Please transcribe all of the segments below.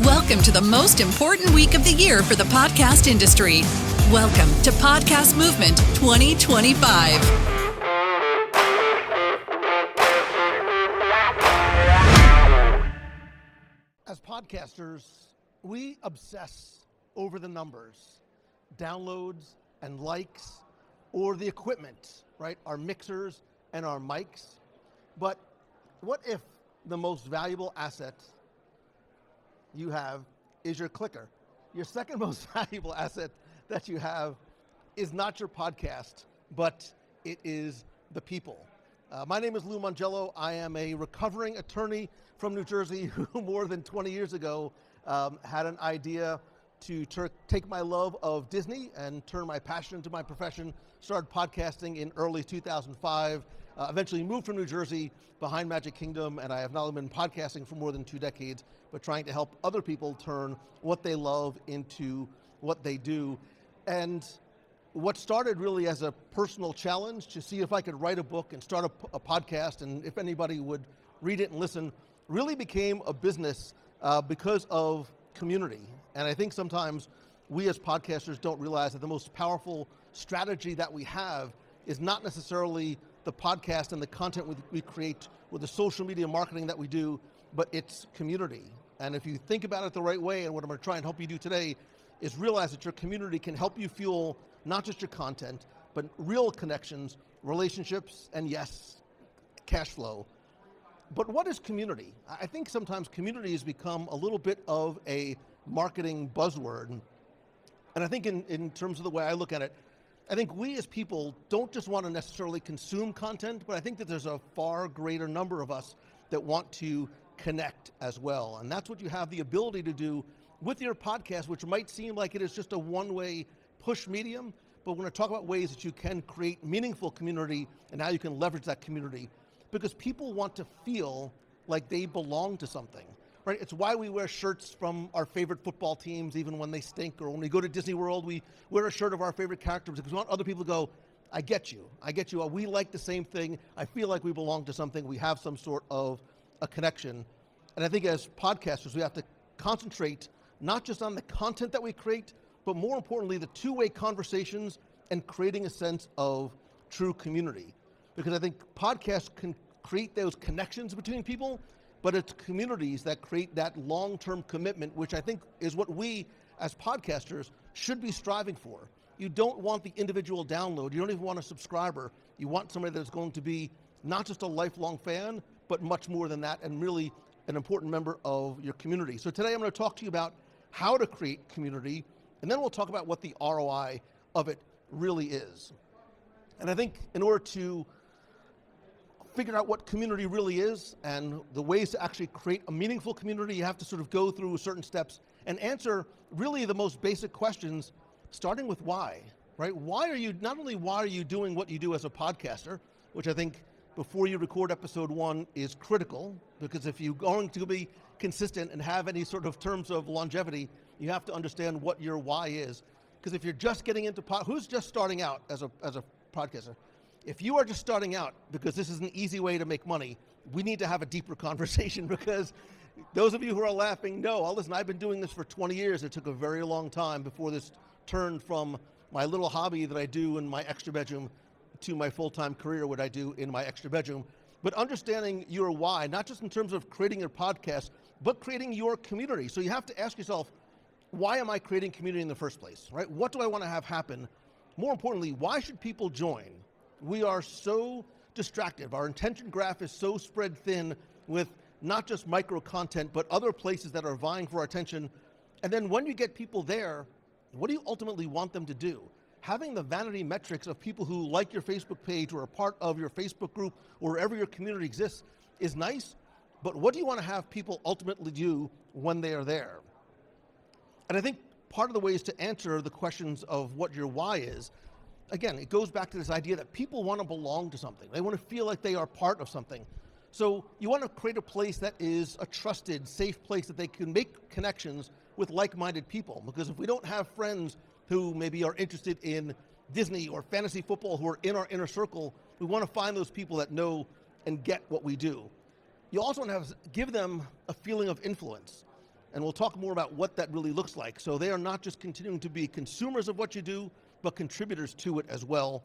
Welcome to the most important week of the year for the podcast industry. Welcome to Podcast Movement 2025. As podcasters, we obsess over the numbers, downloads and likes, or the equipment, right? Our mixers and our mics. But what if the most valuable asset you have is your clicker? Your second most valuable asset that you have is not your podcast, but it is the people. My name is Mongello. I am a recovering attorney from New Jersey who more than 20 years ago had an idea to take my love of Disney and turn my passion into my profession. Started podcasting in early 2005, eventually moved from New Jersey behind Magic Kingdom, and I have now been podcasting for more than 2 decades, but trying to help other people turn what they love into what they do. And what started really as a personal challenge to see if I could write a book and start a podcast, and if anybody would read it and listen, really became a business because of community. And I think sometimes we as podcasters don't realize that the most powerful strategy that we have is not necessarily the podcast and the content we create or the social media marketing that we do, but it's community. And if you think about it the right way, and what I'm going to try and help you do today is realize that your community can help you fuel not just your content, but real connections, relationships, and yes, cash flow. But what is community? I think sometimes community has become a little bit of a marketing buzzword. And I think in terms of the way I look at it, I think we as people don't just want to necessarily consume content, but I think that there's a far greater number of us that want to connect as well. And that's what you have the ability to do with your podcast, which might seem like it is just a one-way push medium, but we're going to talk about ways that you can create meaningful community and how you can leverage that community, because people want to feel like they belong to something, right? It's why we wear shirts from our favorite football teams, even when they stink, or when we go to Disney World, we wear a shirt of our favorite character because we want other people to go, I get you, we like the same thing, I feel like we belong to something, we have some sort of a connection. And I think as podcasters, we have to concentrate not just on the content that we create, but more importantly, the two-way conversations and creating a sense of true community. Because I think podcasts can create those connections between people, but it's communities that create that long-term commitment, which I think is what we as podcasters should be striving for. You don't want the individual download. You don't even want a subscriber. You want somebody that's going to be not just a lifelong fan, but much more than that, and really an important member of your community. So today I'm going to talk to you about how to create community, and then we'll talk about what the ROI of it really is. And I think in order to figure out what community really is and the ways to actually create a meaningful community, you have to sort of go through certain steps and answer really the most basic questions, starting with why, right? Not only why are you doing what you do as a podcaster, which I think before you record episode 1 is critical, because if you're going to be consistent and have any sort of terms of longevity, you have to understand what your why is. Because if you're just getting into who's just starting out as a podcaster? If you are just starting out because this is an easy way to make money, we need to have a deeper conversation, because those of you who are laughing know, listen, I've been doing this for 20 years. It took a very long time before this turned from my little hobby that I do in my extra bedroom to my full-time career, what I do in my extra bedroom. But understanding your why, not just in terms of creating your podcast, but creating your community. So you have to ask yourself, why am I creating community in the first place, right? What do I want to have happen? More importantly, why should people join? We are so distracted. Our attention graph is so spread thin with not just micro content, but other places that are vying for our attention. And then when you get people there, what do you ultimately want them to do? Having the vanity metrics of people who like your Facebook page or are part of your Facebook group or wherever your community exists is nice, but what do you want to have people ultimately do when they are there? And I think part of the ways to answer the questions of what your why is, again, it goes back to this idea that people want to belong to something. They want to feel like they are part of something. So you want to create a place that is a trusted, safe place that they can make connections with like-minded people. Because if we don't have friends who maybe are interested in Disney or fantasy football who are in our inner circle, we want to find those people that know and get what we do. You also want to give them a feeling of influence. And we'll talk more about what that really looks like. So they are not just continuing to be consumers of what you do, but contributors to it as well,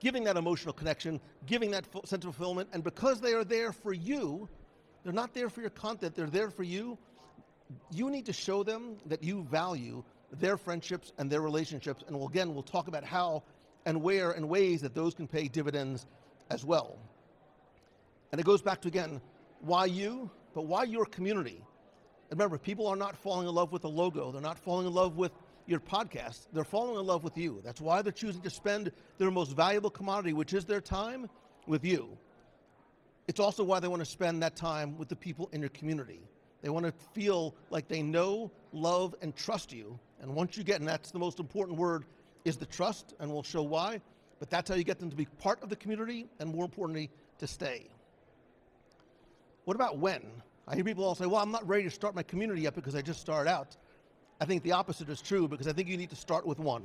giving that emotional connection, giving that sense of fulfillment. And because they are there for you, they're not there for your content, they're there for you. You need to show them that you value their friendships and their relationships. And we'll talk about how and where and ways that those can pay dividends as well. And it goes back to, again, why you, but why your community? And remember, people are not falling in love with the logo. They're not falling in love with your podcast. They're falling in love with you. That's why they're choosing to spend their most valuable commodity, which is their time, with you. It's also why they want to spend that time with the people in your community. They want to feel like they know, love, and trust you. And once you get, and that's the most important word, is the trust, and we'll show why. But that's how you get them to be part of the community, and more importantly, to stay. What about when? I hear people all say, well, I'm not ready to start my community yet because I just started out. I think the opposite is true, because I think you need to start with one.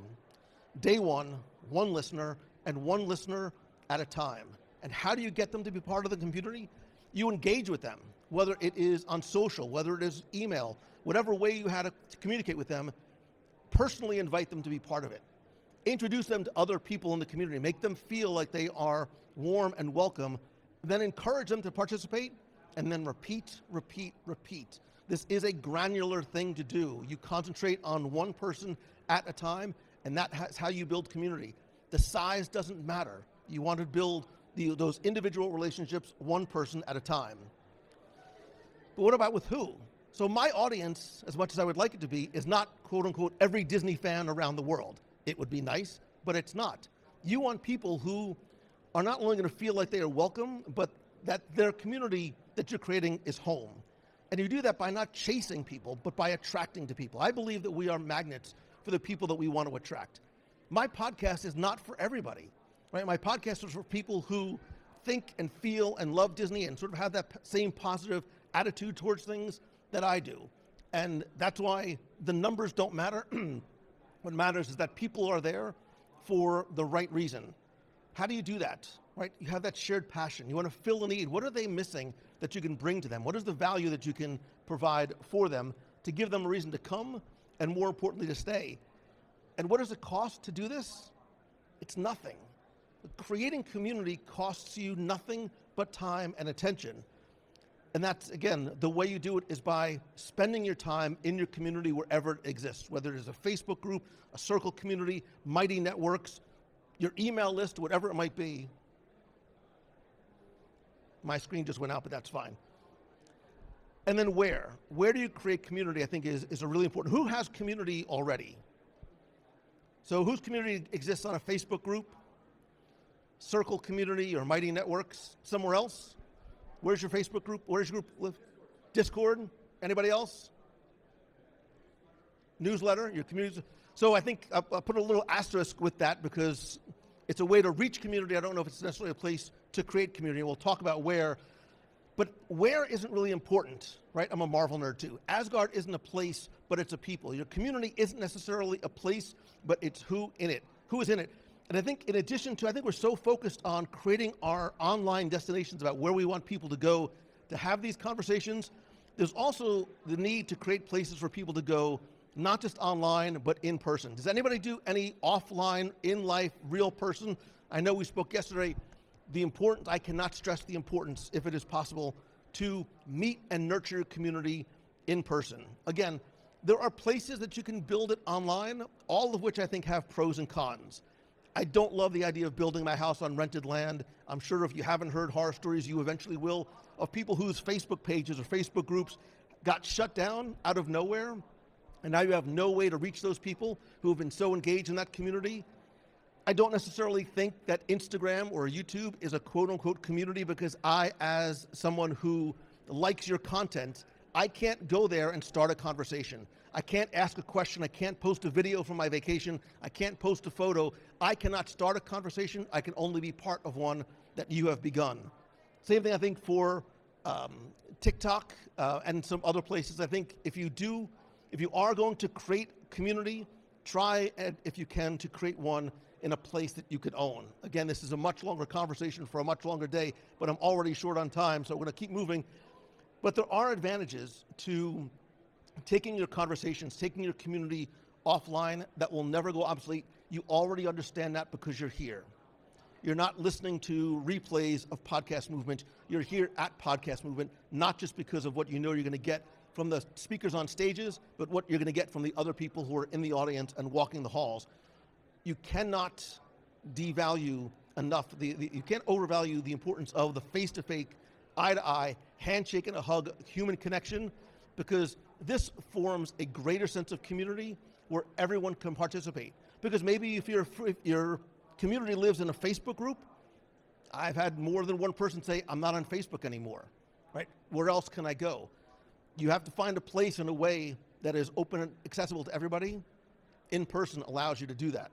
Day one listener, and one listener at a time. And how do you get them to be part of the community? You engage with them, whether it is on social, whether it is email, whatever way you had to communicate with them, personally invite them to be part of it. Introduce them to other people in the community, make them feel like they are warm and welcome, then encourage them to participate, and then repeat, repeat, repeat. This is a granular thing to do. You concentrate on one person at a time, and that's how you build community. The size doesn't matter. You want to build those individual relationships one person at a time. But what about with who? So my audience, as much as I would like it to be, is not, quote unquote, every Disney fan around the world. It would be nice, but it's not. You want people who are not only going to feel like they are welcome, but that their community that you're creating is home. And you do that by not chasing people, but by attracting to people. I believe that we are magnets for the people that we want to attract. My podcast is not for everybody, right? My podcast is for people who think and feel and love Disney and sort of have that same positive attitude towards things that I do. And that's why the numbers don't matter. What matters is that people are there for the right reason. How do you do that? Right? You have that shared passion. You want to fill a need. What are they missing that you can bring to them? What is the value that you can provide for them to give them a reason to come and, more importantly, to stay? And what does it cost to do this? It's nothing. Creating community costs you nothing but time and attention. And that's, again, the way you do it is by spending your time in your community wherever it exists, whether it is a Facebook group, a circle community, mighty networks, your email list, whatever it might be. My screen just went out, but that's fine. And then where? Where do you create community, I think is a really important. Who has community already? So whose community exists on a Facebook group, circle community, or mighty networks? Somewhere else? Where's your Facebook group? Where's your group live? Discord? Anybody else? Newsletter? Your community? So I think I'll put a little asterisk with that because it's a way to reach community. I don't know if it's necessarily a place to create community. We'll talk about where. But where isn't really important, right? I'm a Marvel nerd too. Asgard isn't a place, but it's a people. Your community isn't necessarily a place, but it's who in it. Who is in it? And I think in addition to, I think we're so focused on creating our online destinations about where we want people to go to have these conversations. There's also the need to create places for people to go, not just online, but in person. Does anybody do any offline, in-life, real person? I know we spoke yesterday. The importance, I cannot stress the importance, if it is possible, to meet and nurture your community in person. Again, there are places that you can build it online, all of which I think have pros and cons. I don't love the idea of building my house on rented land. I'm sure if you haven't heard horror stories, you eventually will, of people whose Facebook pages or Facebook groups got shut down out of nowhere, and now you have no way to reach those people who have been so engaged in that community. I don't necessarily think that Instagram or YouTube is a quote-unquote community because I, as someone who likes your content, I can't go there and start a conversation. I can't ask a question. I can't post a video from my vacation. I can't post a photo. I cannot start a conversation. I can only be part of one that you have begun. Same thing, I think, for TikTok and some other places. I think if you are going to create community, try, if you can, to create one in a place that you could own. Again, this is a much longer conversation for a much longer day, but I'm already short on time, so we're going to keep moving. But there are advantages to taking your conversations, taking your community offline, that will never go obsolete. You already understand that because you're here. You're not listening to replays of Podcast Movement. You're here at Podcast Movement, not just because of what you know you're going to get from the speakers on stages, but what you're going to get from the other people who are in the audience and walking the halls. You cannot devalue enough, you can't overvalue the importance of the face-to-face, eye-to-eye, handshake and a hug, human connection, because this forms a greater sense of community where everyone can participate. Because maybe if your community lives in a Facebook group, I've had more than one person say, I'm not on Facebook anymore, right? Where else can I go? You have to find a place in a way that is open and accessible to everybody. In person allows you to do that.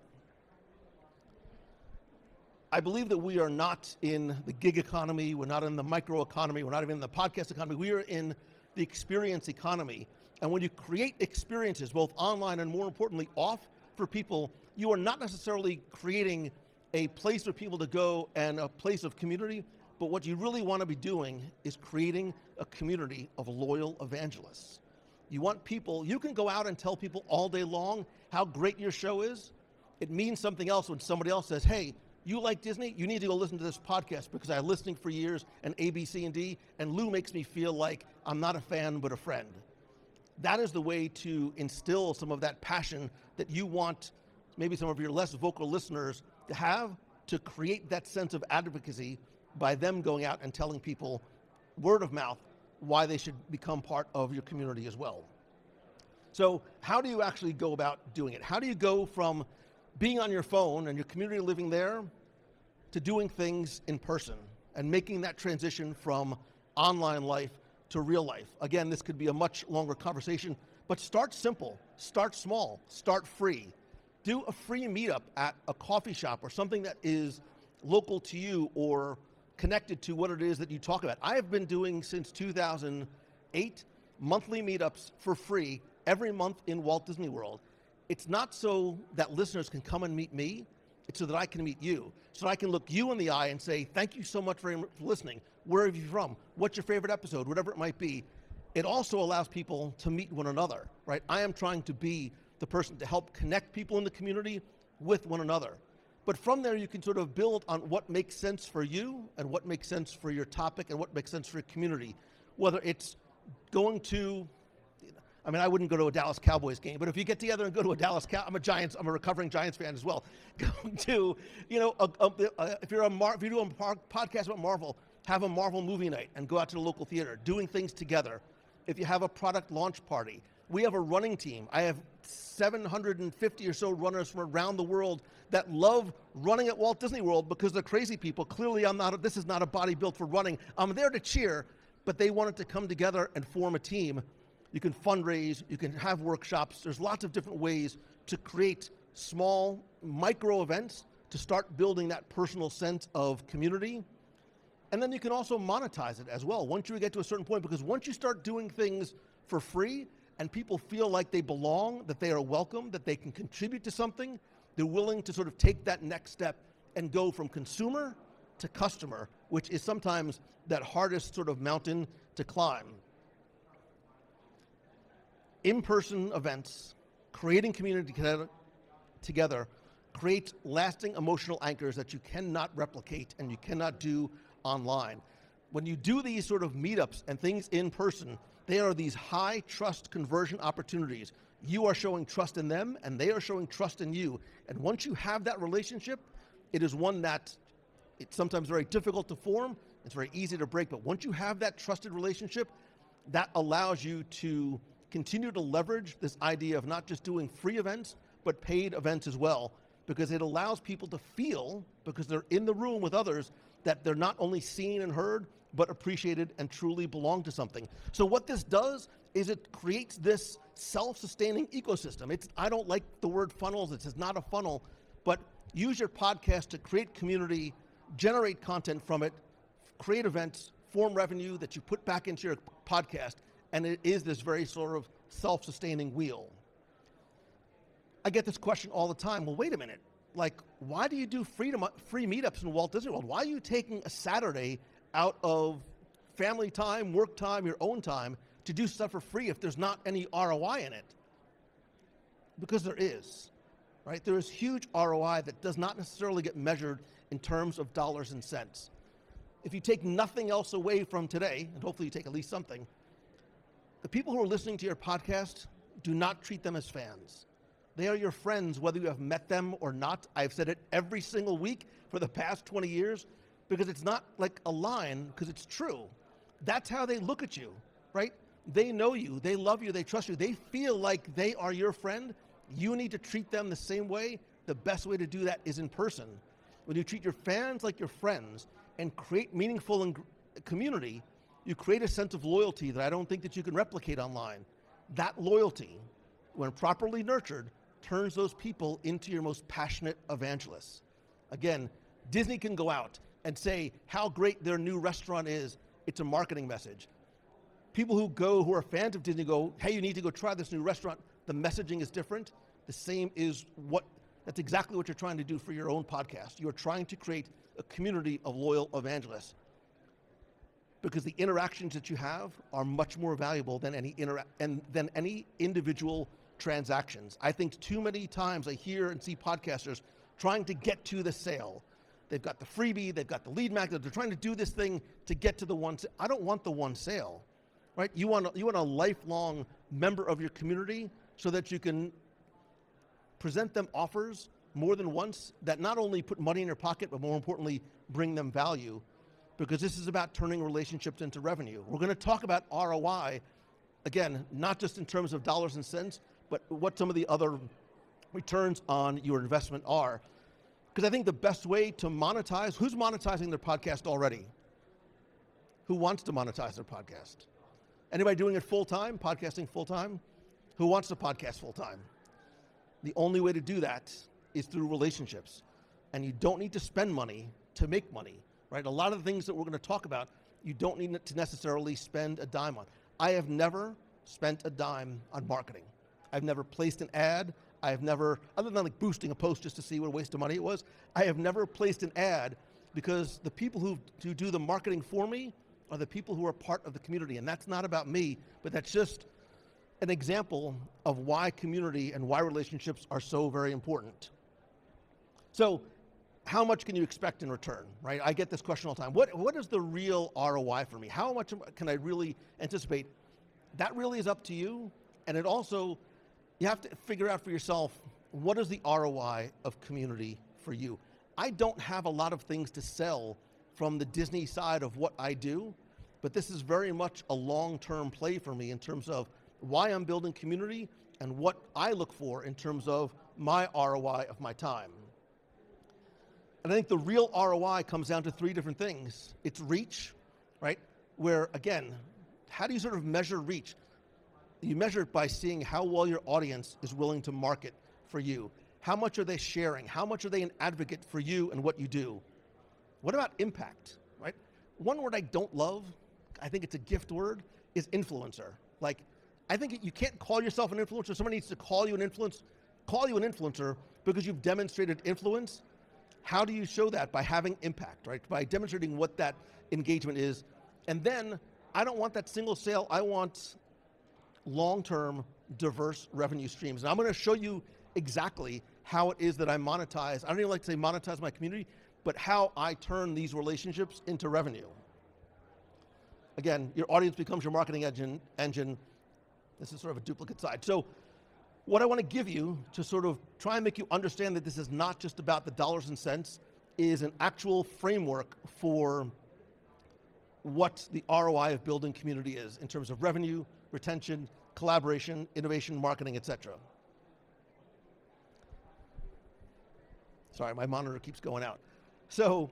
I believe that we are not in the gig economy, we're not in the micro economy, we're not even in the podcast economy, we are in the experience economy. And when you create experiences, both online and more importantly off for people, you are not necessarily creating a place for people to go and a place of community, but what you really want to be doing is creating a community of loyal evangelists. You want people, you can go out and tell people all day long how great your show is. It means something else when somebody else says, hey, you like Disney? You need to go listen to this podcast because I've been listening for years and A, B, C, and D, and Lou makes me feel like I'm not a fan but a friend. That is the way to instill some of that passion that you want maybe some of your less vocal listeners to have, to create that sense of advocacy by them going out and telling people, word of mouth, why they should become part of your community as well. So how do you actually go about doing it? How do you go from being on your phone and your community living there to doing things in person and making that transition from online life to real life? Again, this could be a much longer conversation, but start simple, start small, start free. Do a free meetup at a coffee shop or something that is local to you or connected to what it is that you talk about. I have been doing since 2008 monthly meetups for free every month in Walt Disney World. It's not so that listeners can come and meet me, it's so that I can meet you. So I can look you in the eye and say, thank you so much for listening. Where are you from? What's your favorite episode? Whatever it might be. It also allows people to meet one another, right? I am trying to be the person to help connect people in the community with one another. But from there, you can sort of build on what makes sense for you and what makes sense for your topic and what makes sense for your community. Whether it's going to, I wouldn't go to a Dallas Cowboys game, but if you get together and go to a I'm a recovering Giants fan as well. Going to, if you do a podcast about Marvel, have a Marvel movie night and go out to the local theater, doing things together. If you have a product launch party, we have a running team. I have 750 or so runners from around the world that love running at Walt Disney World because they're crazy people. Clearly, this is not a body built for running. I'm there to cheer, but they wanted to come together and form a team. You can fundraise, you can have workshops. There's lots of different ways to create small micro events to start building that personal sense of community. And then you can also monetize it as well once you get to a certain point, because once you start doing things for free and people feel like they belong, that they are welcome, that they can contribute to something, they're willing to sort of take that next step and go from consumer to customer, which is sometimes that hardest sort of mountain to climb. In-person events, creating community together creates lasting emotional anchors that you cannot replicate and you cannot do online. When you do these sort of meetups and things in person, they are these high trust conversion opportunities. You are showing trust in them and they are showing trust in you. And once you have that relationship, it is one that it's sometimes very difficult to form, it's very easy to break, but once you have that trusted relationship, that allows you to continue to leverage this idea of not just doing free events, but paid events as well, because it allows people to feel, because they're in the room with others, that they're not only seen and heard, but appreciated and truly belong to something. So what this does is it creates this self-sustaining ecosystem. I don't like the word funnels, it's not a funnel, but use your podcast to create community, generate content from it, create events, form revenue that you put back into your podcast, and it is this very sort of self-sustaining wheel. I get this question all the time. Well, wait a minute. Like, why do you do free meetups in Walt Disney World? Why are you taking a Saturday out of family time, work time, your own time to do stuff for free if there's not any ROI in it? Because there is, right? There is huge ROI that does not necessarily get measured in terms of dollars and cents. If you take nothing else away from today, and hopefully you take at least something, the people who are listening to your podcast, do not treat them as fans. They are your friends, whether you have met them or not. I've said it every single week for the past 20 years, because it's not like a line, because it's true. That's how they look at you, right? They know you, they love you, they trust you. They feel like they are your friend. You need to treat them the same way. The best way to do that is in person. When you treat your fans like your friends and create meaningful community, you create a sense of loyalty that I don't think that you can replicate online. That loyalty, when properly nurtured, turns those people into your most passionate evangelists. Again, Disney can go out and say how great their new restaurant is. It's a marketing message. People who are fans of Disney go, hey, you need to go try this new restaurant. The messaging is different. The same is that's exactly what you're trying to do for your own podcast. You're trying to create a community of loyal evangelists, because the interactions that you have are much more valuable than any individual transactions. I think too many times I hear and see podcasters trying to get to the sale. They've got the freebie, they've got the lead magnet, they're trying to do this thing to get to the one sale. I don't want the one sale, right? You want a lifelong member of your community so that you can present them offers more than once that not only put money in your pocket, but more importantly, bring them value, because this is about turning relationships into revenue. We're going to talk about ROI, again, not just in terms of dollars and cents, but what some of the other returns on your investment are. Because I think the best way to monetize, who's monetizing their podcast already? Who wants to monetize their podcast? Anybody doing it full-time, podcasting full-time? Who wants to podcast full-time? The only way to do that is through relationships. And you don't need to spend money to make money, right? A lot of the things that we're going to talk about, you don't need to necessarily spend a dime on. I have never spent a dime on marketing. I've never placed an ad. I have never, other than like boosting a post just to see what a waste of money it was, I have never placed an ad, because the people who do the marketing for me are the people who are part of the community. And that's not about me, but that's just an example of why community and why relationships are so very important. So how much can you expect in return, right? I get this question all the time. What is the real ROI for me? How much can I really anticipate? That really is up to you. And it also, you have to figure out for yourself, what is the ROI of community for you? I don't have a lot of things to sell from the Disney side of what I do, but this is very much a long-term play for me in terms of why I'm building community and what I look for in terms of my ROI of my time. And I think the real ROI comes down to three different things. It's reach, right? Where, again, how do you sort of measure reach? You measure it by seeing how well your audience is willing to market for you. How much are they sharing? How much are they an advocate for you and what you do? What about impact, right? One word I don't love, I think it's a gift word, is influencer. Like, I think you can't call yourself an influencer. Someone needs to call you an influencer because you've demonstrated influence. How do you show that? By having impact, right? By demonstrating what that engagement is. And then, I don't want that single sale. I want long-term, diverse revenue streams. And I'm going to show you exactly how it is that I monetize. I don't even like to say monetize my community, but how I turn these relationships into revenue. Again, your audience becomes your marketing engine. This is sort of a duplicate side. So what I want to give you to sort of try and make you understand that this is not just about the dollars and cents is an actual framework for what the ROI of building community is in terms of revenue, retention, collaboration, innovation, marketing, etc. Sorry, my monitor keeps going out. So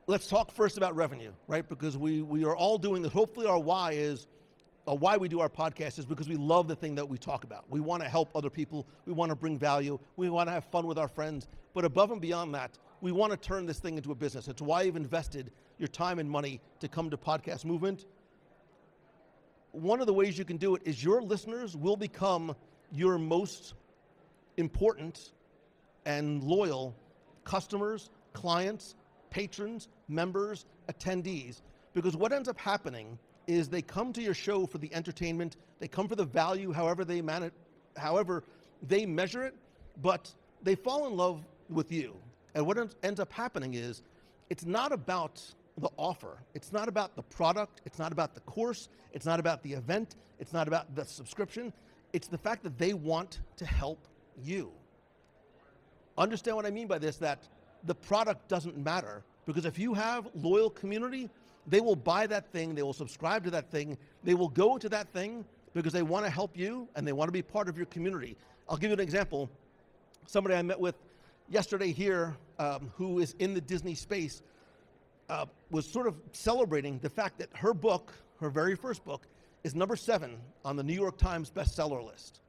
let's talk first about revenue, right? Because we are all doing this. Hopefully our why we do our podcast is because we love the thing that we talk about. We want to help other people. We want to bring value. We want to have fun with our friends. But above and beyond that, we want to turn this thing into a business. It's why you've invested your time and money to come to Podcast Movement. One of the ways you can do it is your listeners will become your most important and loyal customers, clients, patrons, members, attendees. Because what ends up happening is they come to your show for the entertainment, they come for the value, however they measure it, but they fall in love with you. And what ends up happening is, it's not about the offer, it's not about the product, it's not about the course, it's not about the event, it's not about the subscription, it's the fact that they want to help you. Understand what I mean by this, that the product doesn't matter, because if you have loyal community, they will buy that thing, they will subscribe to that thing, they will go to that thing because they want to help you and they want to be part of your community. I'll give you an example. Somebody I met with yesterday here who is in the Disney space was sort of celebrating the fact that her book, her very first book, is number 7 on the New York Times bestseller list.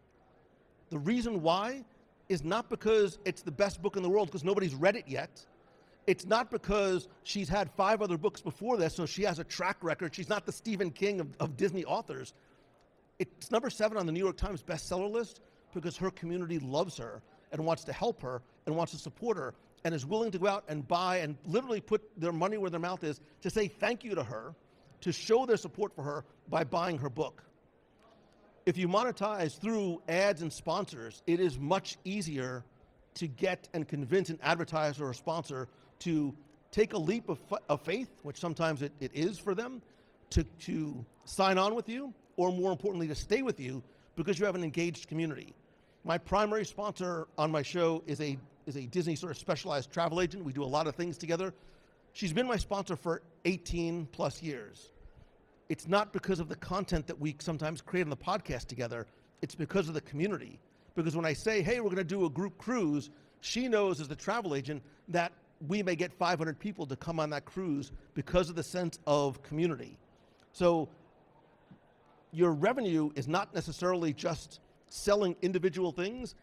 The reason why is not because it's the best book in the world, because nobody's read it yet. It's not because she's had 5 other books before this, so she has a track record. She's not the Stephen King of Disney authors. It's number 7 on the New York Times bestseller list because her community loves her and wants to help her and wants to support her and is willing to go out and buy and literally put their money where their mouth is to say thank you to her, to show their support for her by buying her book. If you monetize through ads and sponsors, it is much easier to get and convince an advertiser or a sponsor to take a leap of faith, which sometimes it is for them, to sign on with you, or more importantly, to stay with you because you have an engaged community. My primary sponsor on my show is a Disney sort of specialized travel agent. We do a lot of things together. She's been my sponsor for 18 plus years. It's not because of the content that we sometimes create on the podcast together. It's because of the community. Because when I say, hey, we're going to do a group cruise, she knows as the travel agent that we may get 500 people to come on that cruise because of the sense of community. So your revenue is not necessarily just selling individual things.